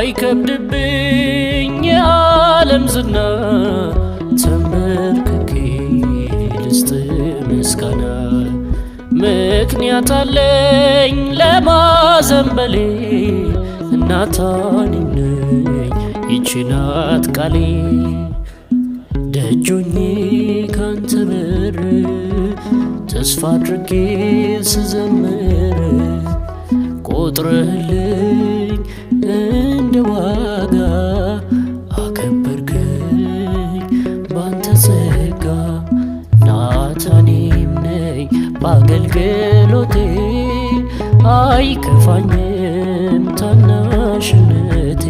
ባይከብድብኝ የዓለም ዝና ተንበርክኬ ልስጥ ምስጋና። ምክንያት አለኝ ለማዘንበሌ እናት እኔም ነኝ ይህች ናት ቃሌ። ደጆኜ ካንተ በር ተስፋ አድርጌ ስዘምር ቆጥረህልኝ እንደ ዋጋ አከበርከኝ ባንተ ጸጋ። እናት እኔም ነኝ በአገልግሎቴ አይከፋኝም ታናሽነቴ።